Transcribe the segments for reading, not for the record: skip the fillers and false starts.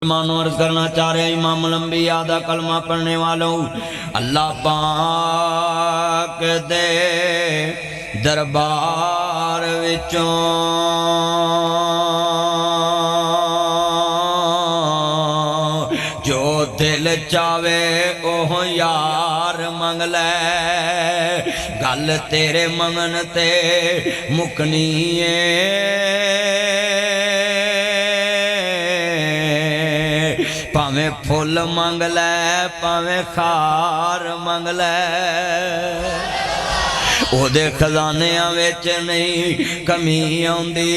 मानो अर्ज करना चाह रहे इमाम लंबिया दा कलमा पढ़ने वालों, अल्लाह पाक दे दरबार विचों जो दिल चावे ओह यार मंग ले, गल तेरे मंगन ते मुकनी भावें फुल मंग लै भावें खार मंग लै, ओदे खजानियां विच नहीं कमी आउंदी।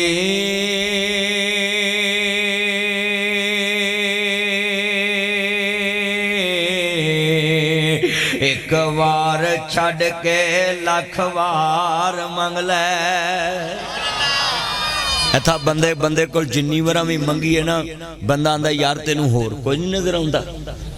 एक वार छड़ के लख वार मंग लै। इत्था बंदे बंदे को जिन्नी वारा भी मंगी है ना, बंदा आंदा यार तेनू होर कोई नहीं नजर आउंदा।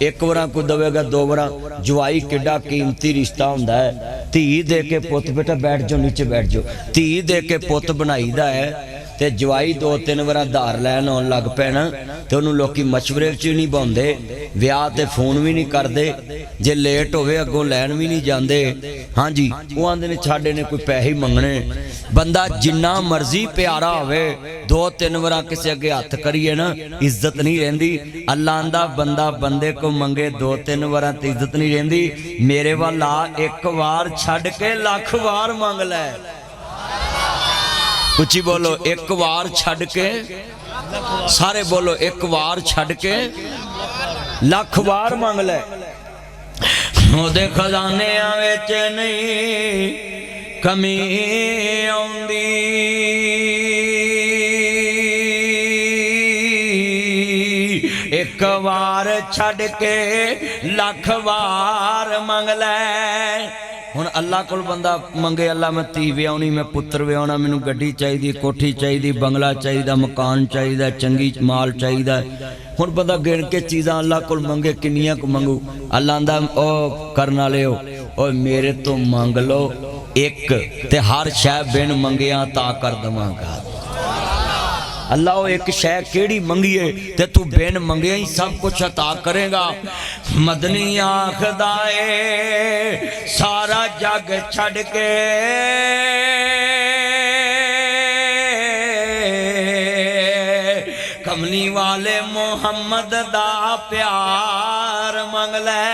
एक वारा कोई दवेगा, दो वारा। जवाई किड्डा कीमती रिश्ता हुंदा है। धी दे के पुत बेटा बैठ जाओ, नीचे बैठ जाओ, धी दे के पुत बनाईदा है ते जवाई दो तीन वारा धार लैन आउण लग पैण ते उहनूं लोकी मशवरे च नहीं पाउंदे, विआह ते फोन भी नहीं करदे, जे लेट होवे अगों लैन भी नहीं जांदे। हाँ जी, वो आंदे ने छाडे ने कोई पैसे मंगने। बंदा जिन्ना मर्जी प्यारा होवे, दो तीन वारा किसी अगे हथ करिए ना इज्जत नहीं रहिंदी। अल्लाह आंदा बंदा बंदे को मंगे दो तीन वारा ते इज्जत नहीं रहिंदी। मेरे वाल आ एक वार छड्ड के लख वार मंग लै। उची बोलो, एक वार छड्ड के, सारे बोलो, एक वार छड्ड के लख वार मंग लै। ओदे खजानियां विच नहीं कमी आउंदी। एक वार छड्ड के लख वार मंग लै। हुण अल्लाह कोल बंदा मंगे, अल्लाह मैं धी व्याउणी, मैं पुत्र व्याउणा, मैनूं गड्डी चाहिदी, कोठी चाहिदी, बंगला चाहिदा, मकान चाहिदा, चंगी माल चाहिदा। हुण बंदा गिण के चीज़ां अल्लाह कोल मंगे, किन्नियां को मंगू। अल्लाह आंदा ओ करन वालेओ, ओ मेरे तो मंग लो एक, ते हर शै बिन मंगिया ता कर दवांगा। अल्लाह वो एक शै केड़ी मंगीए ते तू बिन मंगिया ही सब कुछ अता करेगा। मदनी आखदा ए सारा जग छड़ के कमली वाले मोहम्मद दा प्यार मंग लै।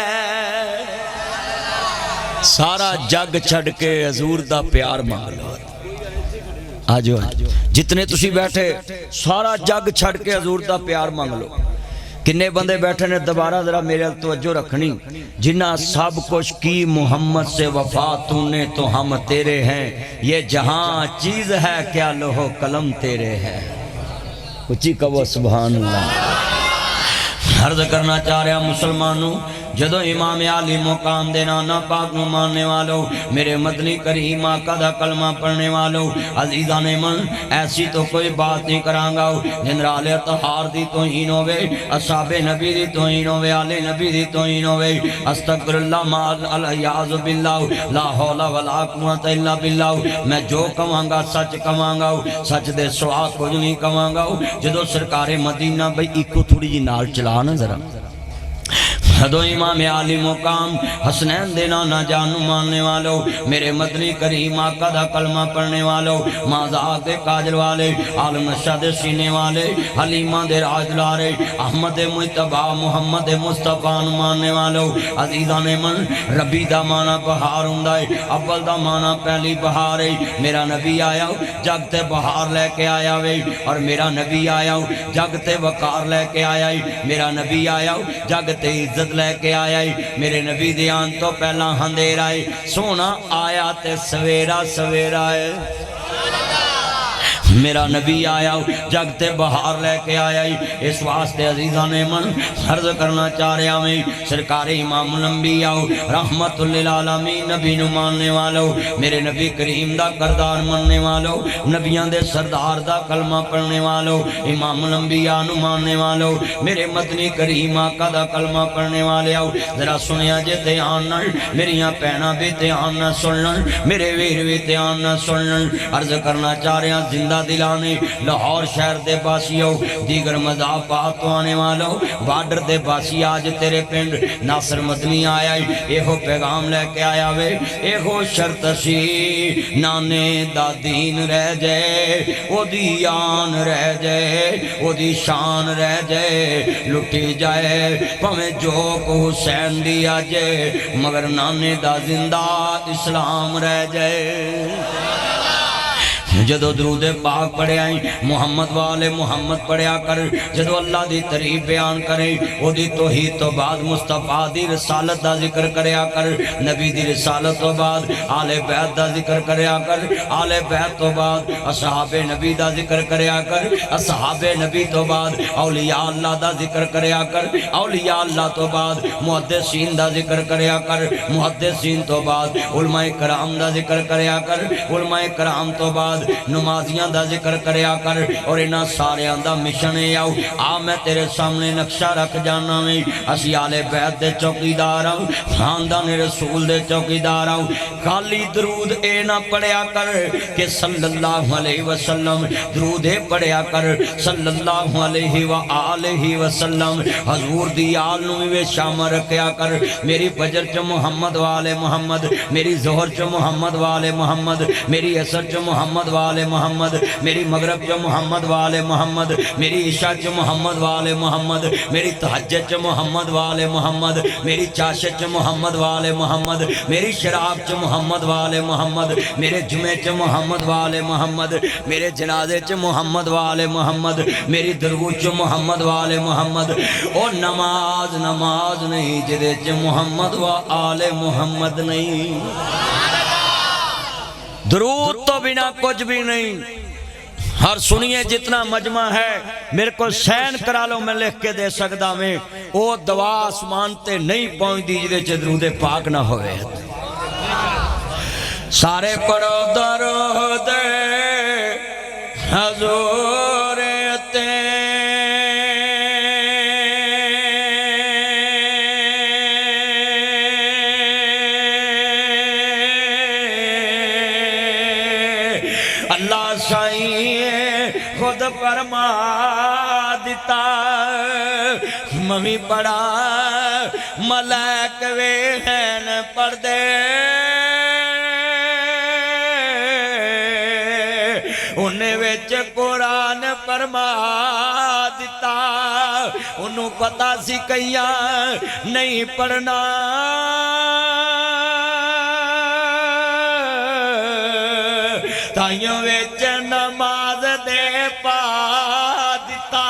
सारा जग छड़ के हजूर दा प्यार मंग लो। आजो जितने तुसी बैठे सारा जग छड़ के हजूर दा प्यार मंग लो। किन्ने बंदे बैठे ने, दोबारा जरा मेरे तवज्जो रखनी। जिन्ना सब कुछ की मोहम्मद से वफा तूने तो हम तेरे हैं, ये जहां चीज है क्या लोहो कलम तेरे है। उची कहो सुभान अल्लाह। अर्ज करना चाह रहा मुसलमानों, जदों इमाम आली मुकाम दे नाना पाक नूं मानने वालों, मेरे मदनी करीम आका दा कलमा पढ़ने वालों, अजीज़ा ने मन ऐसी तो कोई बात नहीं करांगा जिनराले तहार दी तौहीन होवे, असहाबे नबी दी तौहीन होवे, आले नबी दी तौहीन होवे। अस्तगफिरुल्लाह माल अल-याज़ु बिल्लाह, ला हौला वला कुव्वता इल्ला बिल्लाह। मैं जो कहांगा सच कहांगा, सच दे सिवा कुछ नहीं कहांगा। जदों सरकारे मदीना बई इको थोड़ी जी नाल चला ना जरा, जदों इमाम आली मुकाम हसनैन दे नाना जान मानने वालों, मेरे मदनी करीम आका दा कलमा पढ़ने वालों, माज़ाक दे काजल वाले, आलम नशा दे सीने वाले, हलीमा दे राजलारे, अहमद मुज्तबा मुहम्मद मुस्तफा मानने वालों, अजीज़ा ने मन रबी दा माना बहार हुंदा है, अव्वल दा माना पहली बहार है। मेरा नबी आया जग ते बहार लेके आया वे, और मेरा नबी आया जग ते वकार लेके आया है। मेरा नबी आया जग ते इज्जत लेके आया है। मेरे नबी दे आन तो पहला अंधेरा है, सोना आया ते सवेरा सवेरा है। मेरा नबी आया जगते बहार लेके आया ही। इस वास्ते अजीज़ा ने मन अर्ज करना चाह रहा मैं, सरकारे इमाम लंबी आओ रहमतुल लिल आलमीन नबी नु मानने वालों, मेरे नबी करीम दा करदार मनने वालों, नबियां दे सरदार दा कलमा पढ़ने वालों, इमाम लंबिया नु मानने वालों, मेरे मदनी करीम आका दा कलमा पढ़ने वाले आओ। जरा सुनिया जे ध्यान नाल, मेरियां भैणां भी ध्यान नाल सुनन, मेरे वीर भी ध्यान नाल सुनन। अर्ज करना चाह रहा जिंदा میرا دلانے لاہور شہر دے باسیوں دیگر مضافات تو آنے والوں بارڈر دے باسی آج تیرے پنڈ ناصر مدنی آیا ایہو پیغام لے کے آیا وے ایہو شرط سی نانے دا دین رہ جائے او دی آن رہ جائے او دی شان رہ جائے لٹی جائے پمیں جو کو حسین دیا جائے مگر نانے دا زندہ اسلام رہ جائے جدو درود پاک پڑھے آئیں محمد والے محمد پڑھیا کر جدو اللہ دی تعریف بیان کریں او دی توحید تو بعد مصطفیٰ دی رسالت دا ذکر کریا کر نبی دی رسالت تو بعد آل بیت دا ذکر کریا کر آل بیت تو بعد اصحاب نبی دا ذکر کریا کر اصحاب نبی تو بعد اولیاء اللہ دا ذکر کریا کر اولیاء اللہ تو بعد محدثین دا ذکر کریا کر محدثین تو بعد علماء کرام دا ذکر کریا کر علماء کرام تو بعد نمازیاں دا ذکر کریا کر اور انہاں سارے دا مشن ہے آ میں تیرے سامنے نقشہ رکھ جانا میں اسی آل بیت دے چوکیدار آؤں خاندان رسول دے چوکیدار آؤں خالی درود اے نہ پڑھیا کر کہ صلی اللہ علیہ وسلم درود اے پڑھیا کر صلی اللہ علیہ وآلہ وسلم حضور دی آل نوی شام رکھیا کر میری فجر چ محمد والے محمد میری ظہر چ محمد والے محمد میری عصر چ محمد والے محمد میری مغرب چ محمد والے محمد میری عشاء چ محمد والے محمد میری تہجد چ محمد والے محمد میری چاشت چ محمد والے محمد میری شراب چ محمد والے محمد میرے جمعے چ محمد والے محمد میرے جنازے چ محمد والے محمد میری درود چ محمد والے محمد او نماز نماز نہیں جدے چ محمد و آل محمد نہیں درود تو بنا کچھ بھی نہیں ہر سنیے جتنا مجمع ہے میرے کو سین کرا لو میں لکھ کے دے سکتا میں او دعا آسمان تے نہیں پہنچ دی جدے چ درود پاک نہ ہوئے سارے پڑھو درود حضور تے اللہ سائیں خود فرما دیتا ممی پڑا ملائک ویہن پردے انہیں ویچ قرآن فرما دیتا انہوں پتا سی کئیاں نہیں پڑھنا تائیوں ویچ نماز دے پا دیتا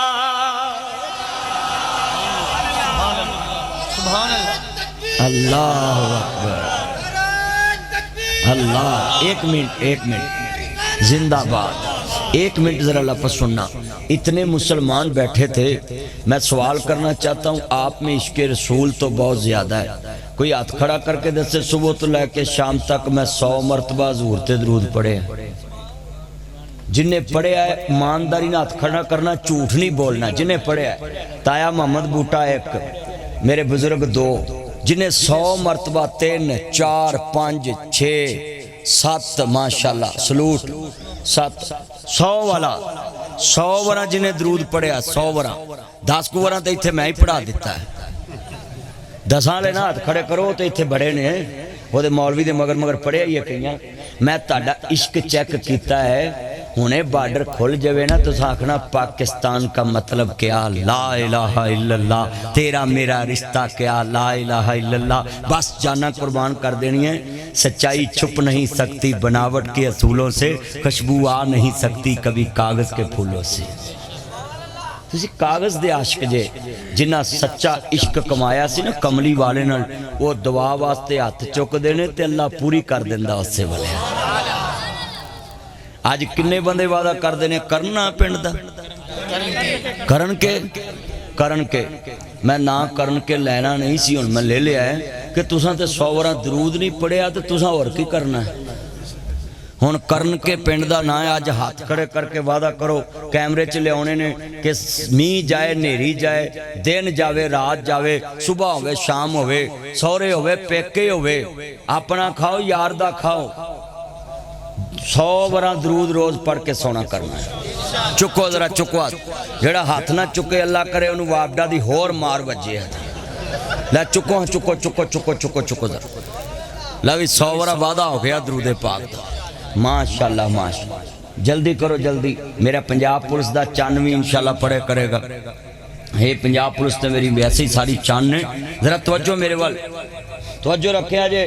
اللہ اکبر اللہ ایک منٹ زندہ باد ایک منٹ ذرا لفظ سننا اتنے مسلمان بیٹھے تھے میں سوال کرنا چاہتا ہوں آپ میں عشق رسول تو بہت زیادہ ہے کوئی ہاتھ کھڑا کر کے دسے صبح تو لے کے شام تک میں 100 مرتبہ حضور تے درود پڑھے ہیں جنہیں پڑھے ہے ایمانداری نہ ہاتھ کھڑا کرنا جھوٹ نہیں بولنا جنہیں پڑھے ہے تایا محمد بوٹا ایک میرے بزرگ 2 جنہیں 100 مرتبہ 3 4 5 6 7 ماشاءاللہ سلوٹ 7 100 والا 100 ورہ جنہیں درود پڑھے 100 ورہ 10 کو ورہ تو اتھے میں ہی پڑھا دیتا ہے 10 لے نا ہاتھ کھڑے کرو تو اتھے بڑے نے وہ دے مولوی دے مگر پڑھے یہ کہیاں میں تاڑا عشق چیک کیتا ہے انہیں بارڈر کھول جوے نا تو ساکھنا پاکستان کا مطلب کیا لا الہ الا اللہ تیرا میرا رشتہ کیا لا الہ الا اللہ بس جانا قربان کر دینی ہے سچائی چھپ نہیں سکتی بناوٹ کے اصولوں سے خوشبو آ نہیں سکتی کبھی کاغذ کے پھولوں سے تسی کاغذ دے عاشق جے جنہ سچا عشق کمایا سی نا کملی والے نال وہ دعا واسطے ہاتھ چک دینے تے اللہ پوری کر دیندہ اس سے والے آج کنے بندے وعدہ کر دینے کرنا پنڈ دا کرن کے میں نہ کرن کے لینا نہیں سی ان میں لے لیا ہے کہ تساں تے 100 ورہ درود نہیں پڑھیا تے تساں اور کی کرنا ہے ہون کرن کے پنڈ دا نہ ہے آج ہاتھ کھڑے کر کے وعدہ کرو کیمرے چلے ہونے نے کہ می جائے نیری جائے دن جاوے رات جاوے صبح ہوئے شام ہوئے سورے ہوئے پیکے ہوئے اپنا کھاؤ یار دا کھاؤ 100 बार दरूद रोज पढ़ के सोना करना है। चुको जरा चुको हाथ, जेड़ा हाथ ना चुके अल्लाह करे उन्होंने वापडा दी होर मार बजे है। ला चुको चुको चुको चुको चुको चुको जरा ला भी 100 बार वादा हो गया दरूदे पाक दा। माशाअल्लाह माशाअल्लाह, जल्दी करो जल्दी। मेरा पंजाब पुलिस दा चन्न भी इंशाअल्लाह पढ़े करेगा। हे पंजाब पुलिस तो मेरी वैसे ही सारी चन्न है, जरा तवज्जो मेरे वाल तवज्जो रखिया जे।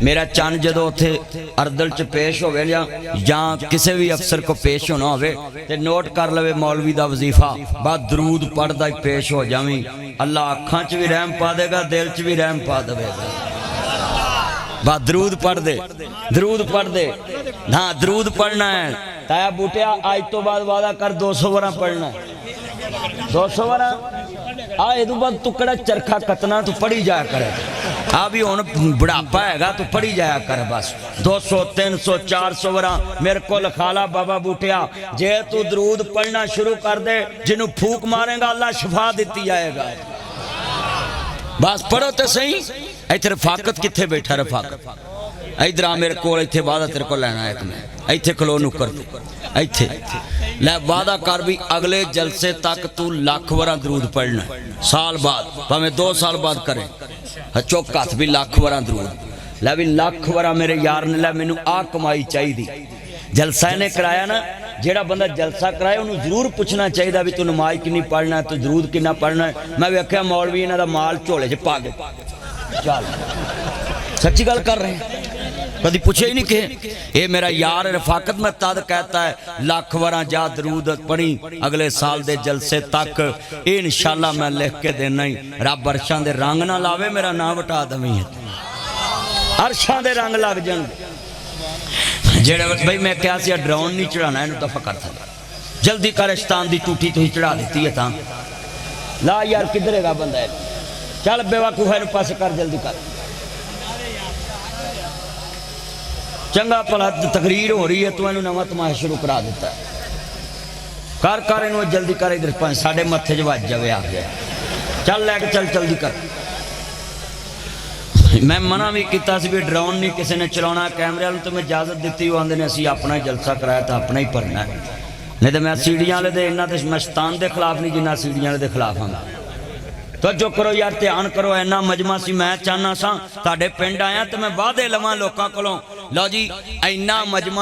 मेरा चन्न जदों उत्थे अरदल च पेश होवे जां किसी भी अफसर को पेश होना होवे ते नोट कर लवे मौलवी दा वजीफा बाद दरूद पढ़दा ही पेश हो जावीं। अल्लाह अखां च भी रहम पा देगा, दिल च भी रहम पा देगा। बाद दरूद पढ़ दे, दरूद पढ़ दे। हाँ दरूद पढ़ना है ताया बूटिया, आज तो बाद वादा कर 200 बार पढ़ना है। 200 बार आए तो बाद टुकड़ा चरखा कतना तू पढ़ी जाया करे। आ भी हुण बुढ़ापा हैगा तू पढ़ी जाया कर बस। 200 300 400 बार मेरे को लिखाला बाबा बूटिया। जे तू दरूद पढ़ना शुरू कर दे, जिन्हों फूक मारेगा अल्लाह शिफा दिती जाएगा। बस पढ़ो तो सही। इत्थे रफाकत कित्थे बैठा रफाकत? इधर आ मेरे को, इत्थे वादा तेरे को लेना है। मैं इत्थे खलो नुक्कर इत्थे लै वादा कर भी अगले जलसे तक तू लाख बार दरूद पढ़ना। साल बाद भावें 2 साल बाद करें, चुक हथ भी लाख बार दरूद। लै भी लाख बार मेरे यार ने लै मैनू आ कमाई चाहिए। जलसा ने कराया ना, जेड़ा बंदा जलसा कराए उन्होंने जरूर पूछना चाहिए भी तू नमाज कितनी पढ़ना है, तू दरूद कितना पढ़ना है। मैं वेख्या मौलवी इन्हां दा माल झोले च पा गए। चल सच्ची गल कर रहे हैं, कभी पूछे ही नहीं कि ये मेरा यार रफाकत। मैं तद कहता है लाख बार जा दरूद पढ़ी अगले साल दे जलसे तक। इंशाअल्लाह मैं लिख के देना ही। रब अरशां दे रंग ना लावे, मेरा नाम वटा दवी है। अरशां दे रंग लग जान। जेड़े भाई मैं क्या सी ड्रोन नहीं चढ़ाना, इन्हू दफा कर था। जल्दी कर, शैतान दी टूटी तुसीं चढ़ा दी है। तां ला यार किधर है बंदा है? चल बेवकूफ है, पास कर जल्दी कर। चंगा भला तकरीर हो रही है, तू इन्हू नवा तमाशा शुरू करा दिता है। कर कर इन्हू जल्दी कर, इधर साढ़े मत्थे च वज जावे आ गया। चल लैके चल जल्दी कर। मैं मना भी किया भी ड्रोन नहीं किसी ने चलाना। कैमरे वालों तो मैं इजाजत दी, वो आते ने असी अपना जलसा कराया तो अपना ही भरना है। नहीं तो मैं सीढ़ियां वाले दे इन्ना तो मैं शैतान के खिलाफ नहीं जिन्ना सीढ़ियां वाले खिलाफ हाँ। तो जो करो यार, ध्यान करो। इन्ना मजमा सी, मैं चाहना सा तुहाडे पिंड आया तो मैं वादे लवां लोकां कोलों। लो जी इन्ना मजमा